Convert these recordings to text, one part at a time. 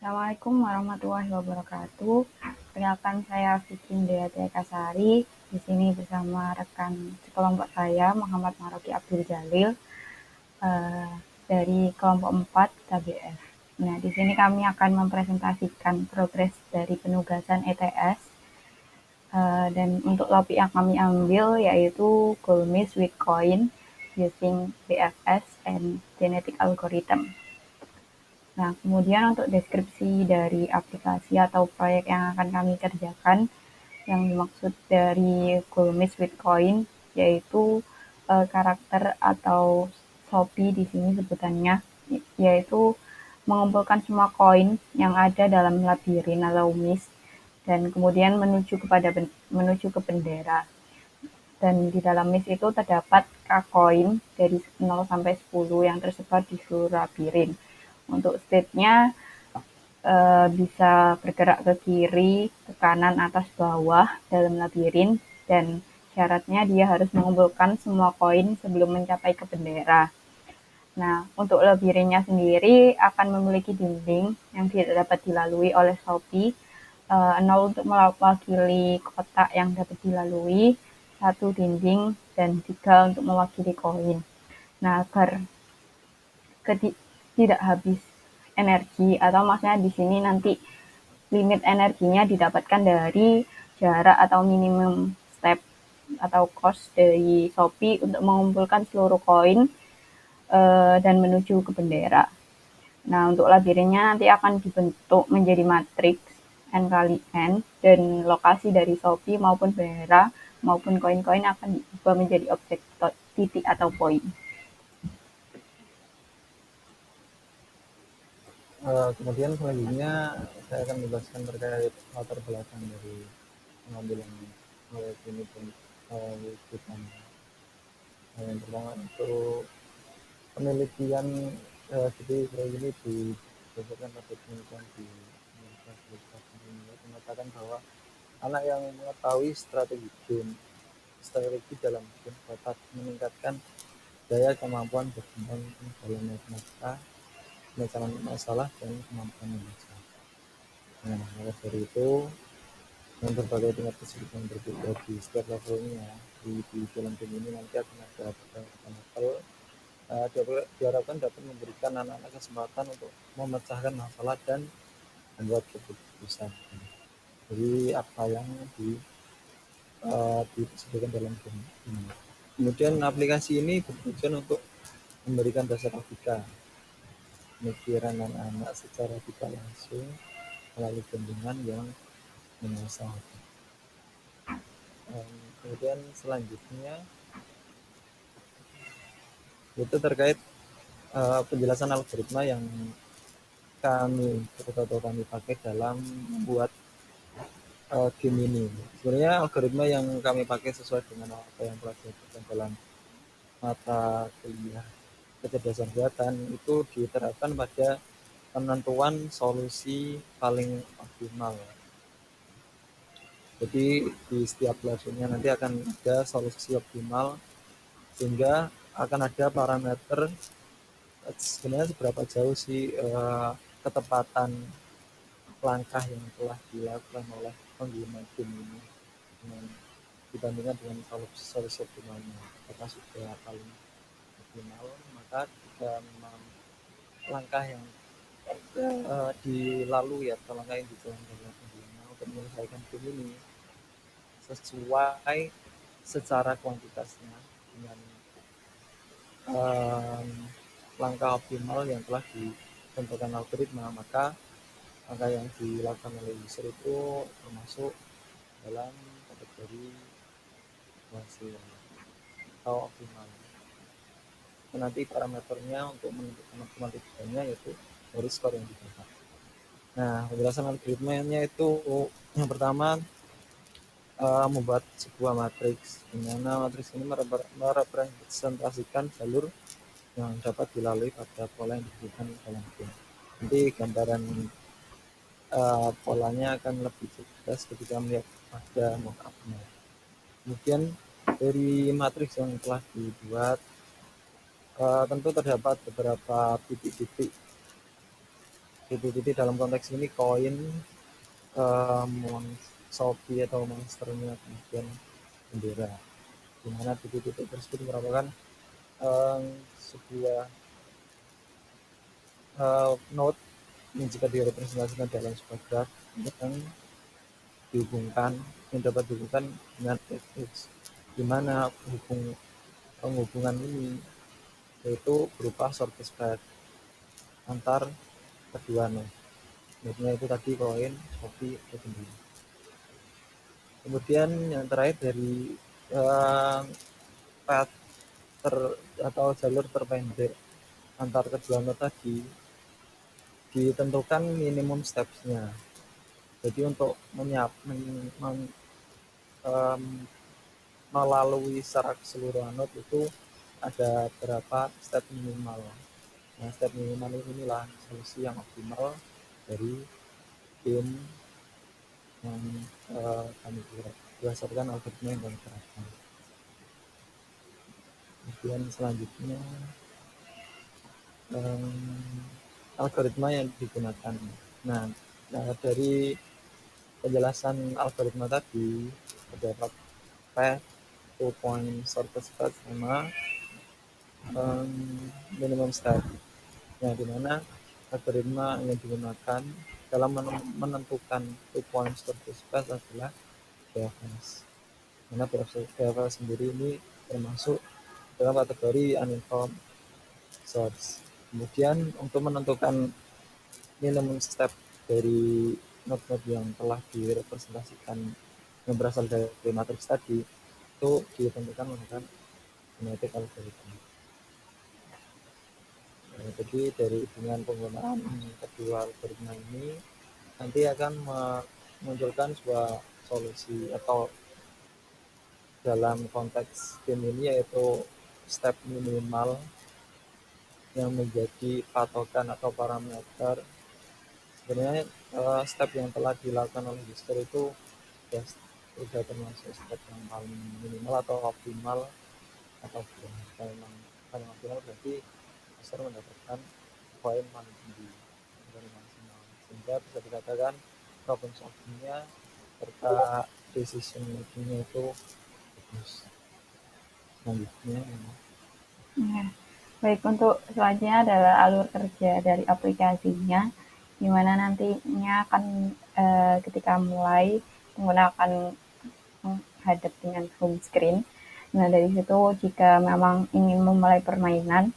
Assalamualaikum warahmatullahi wabarakatuh. Perkenalkan saya Fikindea Kasari. Di sini bersama rekan sekelompok saya Muhammad Maroki Abdul Jalil dari kelompok 4 KBF. Nah, di sini kami akan mempresentasikan progres dari penugasan ETS dan untuk topik yang kami ambil yaitu Goalmis with Coin using BFS and Genetic Algorithm. Nah, kemudian untuk deskripsi dari aplikasi atau proyek yang akan kami kerjakan, yang dimaksud dari Goalmis with Coin, yaitu karakter atau Shopee di sini sebutannya, yaitu mengumpulkan semua koin yang ada dalam labirin atau maze, dan kemudian menuju ke bendera. Dan di dalam maze itu terdapat koin dari 0 sampai 10 yang tersebar di seluruh labirin. Untuk state-nya bisa bergerak ke kiri, ke kanan, atas, bawah dalam labirin, dan syaratnya dia harus mengumpulkan semua koin sebelum mencapai ke bendera. Nah, untuk labirinnya sendiri akan memiliki dinding yang tidak dapat dilalui oleh Shopee, 0 untuk mewakili kotak yang dapat dilalui, 1 dinding, dan 3 untuk mewakili koin. Nah, agar tidak habis energi, atau maksudnya di sini nanti limit energinya didapatkan dari jarak atau minimum step atau cost dari Shopee untuk mengumpulkan seluruh koin dan menuju ke bendera. Nah, untuk labirinnya nanti akan dibentuk menjadi matriks N kali N, dan lokasi dari Shopee maupun bendera maupun koin-koin akan diubah menjadi objek titik atau poin. Kemudian selanjutnya saya akan menjelaskan terkait latar belakang dari pengambilan proyek ini dan wujudnya. Yang pertama itu penelitian, jadi proyek ini berdasarkan pada penelitian di Universitas ini mengatakan bahwa anak yang mengetahui strategi dalam game dapat meningkatkan daya kemampuan berkembang dalam matematika, pemecahan masalah, dan kemampuan membaca. Nah, maka dari itu, dengan berbagai tingkat kesulitan berbeda di setiap levelnya di dalam game ini nanti akan ada beberapa level. Diharapkan dapat memberikan anak-anak kesempatan untuk memecahkan masalah dan membuat keputusan. Jadi apa yang disebutkan dalam game ini. Kemudian aplikasi ini bertujuan untuk memberikan dasar logika pemikiran anak-anak secara tidak langsung melalui bimbingan yang mengasah. Kemudian selanjutnya itu terkait penjelasan algoritma yang kami pakai dalam membuat game ini. Sebenarnya algoritma yang kami pakai sesuai dengan apa yang telah diajarkan dalam mata kuliah kecerdasan buatan itu diterapkan pada penentuan solusi paling optimal. Jadi di setiap levelnya nanti akan ada solusi optimal, sehingga akan ada parameter sebenarnya seberapa jauh sih ketepatan langkah yang telah dilakukan oleh pengguna game ini dibandingkan dengan solusi optimalnya. Apakah sudah paling optimal, maka jika memang langkah yang dilalui atau langkah yang dijalankan oleh pengguna untuk menyelesaikan game ini sesuai secara kuantitasnya dengan langkah optimal yang telah ditentukan algoritma, maka langkah yang dilakukan oleh user itu termasuk dalam kategori berhasil atau optimal. Nanti parameternya untuk menentukan optimal tidaknya yaitu dari skor yang didapat. Nah, penjelasan algoritmanya itu yang pertama membuat sebuah matriks, di mana matriks ini merepresentasikan jalur yang dapat dilalui pada pola yang diberikan dalam game. Nanti gambaran polanya akan lebih jelas ketika melihat pada mock-up-nya. Kemudian dari matriks yang telah dibuat tentu terdapat beberapa titik-titik titik-titik dalam konteks ini koin, Shopee atau monsternya, kemudian bendera, di mana titik-titik tersebut merupakan sebuah node yang jika direpresentasikan dalam sebuah graf yang dihubungkan, yang dapat dihubungkan dengan fx, di mana penghubungan ini yaitu berupa shortest path antar kedua node. Node-nya itu tadi koin, Shopee, itu sendiri. Kemudian yang terakhir dari path atau jalur terpendek antar kedua node tadi ditentukan minimum steps-nya. Jadi untuk melalui secara keseluruhan node itu ada berapa step minimal. Nah, step minimal inilah solusi yang optimal dari tim yang kami buat berdasarkan algoritma yang kami terapkan. Kemudian selanjutnya algoritma yang digunakan. Nah, dari penjelasan algoritma tadi terdapat path, 2-point shortest path sama minimum step. Nah, di mana algoritma yang digunakan dalam menentukan 2-point shortest path adalah BFS. Karena BFS sendiri ini termasuk dalam kategori uninformed source. Kemudian untuk menentukan minimum step dari node-node yang telah direpresentasikan yang berasal dari matriks tadi itu ditentukan menggunakan genetic algorithm. Nah, jadi dari dengan penggunaan kedua algoritma ini nanti akan memunculkan sebuah solusi atau dalam konteks game ini yaitu step minimal yang menjadi patokan atau parameter. Sebenarnya step yang telah dilakukan oleh user itu ya sudah termasuk step yang paling minimal atau optimal atau bukan. Kalau memang paling optimal berarti user mendapatkan poin paling tinggi dari maksimal, sehingga bisa dikatakan problem solving-nya serta decision making-nya itu bagus. Selanjutnya Ya. Baik, untuk selanjutnya adalah alur kerja dari aplikasinya, di mana nantinya akan ketika mulai menggunakan menghadap dengan home screen. Nah, dari situ jika memang ingin memulai permainan,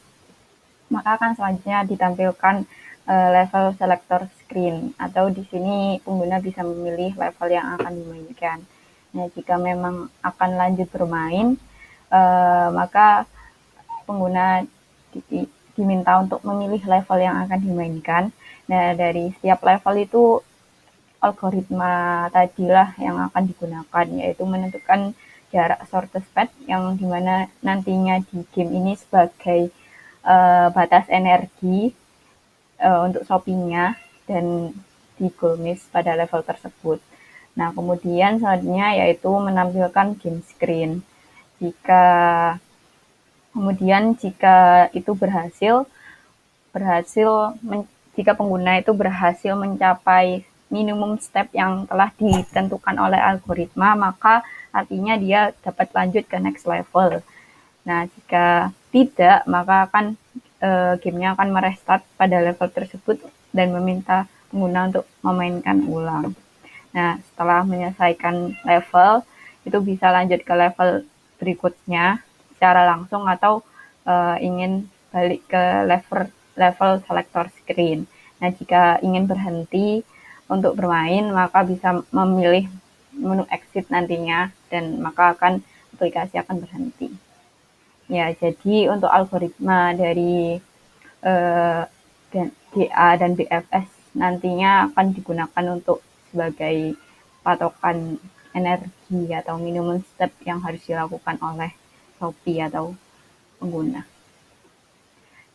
maka akan selanjutnya ditampilkan level selector screen, atau di sini pengguna bisa memilih level yang akan dimainkan. Nah, jika memang akan lanjut bermain, maka pengguna diminta untuk memilih level yang akan dimainkan. Nah, dari setiap level itu algoritma tadilah yang akan digunakan, yaitu menentukan jarak shortest path yang dimana nantinya di game ini sebagai batas energi untuk shoppingnya dan di goal miss pada level tersebut. Nah, kemudian selanjutnya yaitu menampilkan game screen. Jika Kemudian jika itu berhasil jika pengguna itu berhasil mencapai minimum step yang telah ditentukan oleh algoritma, maka artinya dia dapat lanjut ke next level. Nah, jika tidak, maka gamenya akan merestart pada level tersebut dan meminta pengguna untuk memainkan ulang. Nah, setelah menyelesaikan level, itu bisa lanjut ke level berikutnya secara langsung atau ingin balik ke level selector screen. Nah, jika ingin berhenti untuk bermain, maka bisa memilih menu exit nantinya dan maka aplikasi akan berhenti. Ya, jadi untuk algoritma dari GA dan BFS nantinya akan digunakan untuk sebagai patokan energi atau minimum step yang harus dilakukan oleh Shopee atau pengguna.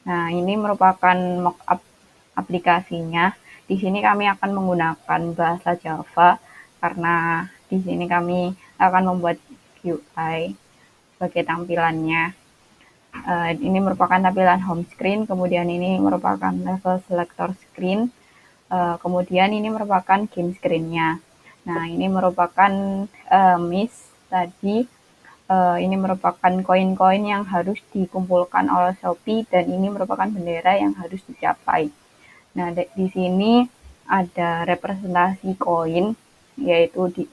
Nah, ini merupakan mockup aplikasinya. Di sini kami akan menggunakan bahasa Java karena di sini kami akan membuat UI sebagai tampilannya. Ini merupakan tampilan home screen, kemudian ini merupakan level selector screen, Kemudian ini merupakan game screen-nya. Nah, ini merupakan Miss tadi. Ini merupakan koin-koin yang harus dikumpulkan oleh Shopee dan ini merupakan bendera yang harus dicapai. Nah, di sini ada representasi koin, yaitu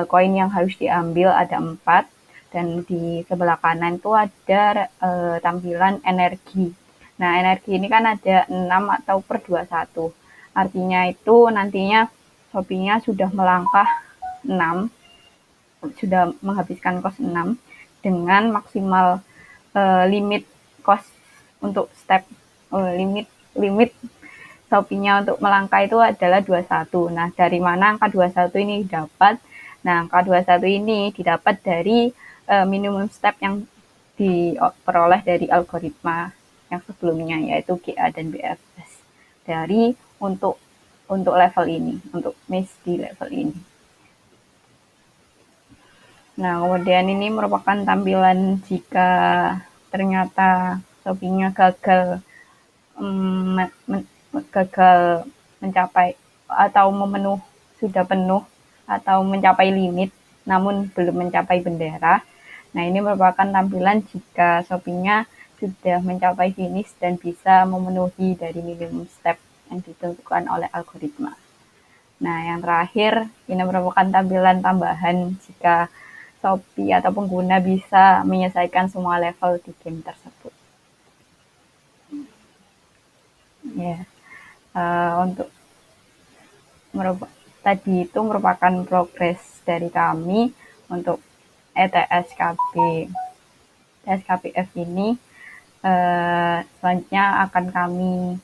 koin yang harus diambil ada 4, dan di sebelah kanan itu ada tampilan energi. Nah, energi ini kan ada 6 atau per 21. Artinya itu nantinya Shopee-nya sudah melangkah 6, sudah menghabiskan kos 6 dengan maksimal limit kos untuk step limit limit Shopee-nya untuk melangkah itu adalah 21. Nah, dari mana angka 21 ini didapat? Nah, angka 21 ini didapat dari minimum step yang diperoleh dari algoritma yang sebelumnya, yaitu GA dan BFS. Dari untuk level ini, untuk miss di level ini. Nah, kemudian ini merupakan tampilan jika ternyata Shopee-nya gagal mencapai atau sudah penuh atau mencapai limit namun belum mencapai bendera. Nah, ini merupakan tampilan jika Shopee-nya sudah mencapai finish dan bisa memenuhi dari minimum step yang ditentukan oleh algoritma. Nah, yang terakhir ini merupakan tampilan tambahan jika Shopee atau pengguna bisa menyelesaikan semua level di game tersebut. Ya, untuk tadi itu merupakan progres dari kami untuk ETS-KPF ini. Selanjutnya akan kami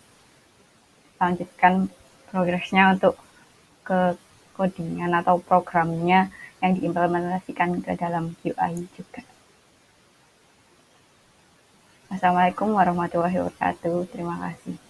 lanjutkan progresnya untuk ke codingan atau programnya yang diimplementasikan ke dalam UI juga. Assalamualaikum warahmatullahi wabarakatuh. Terima kasih.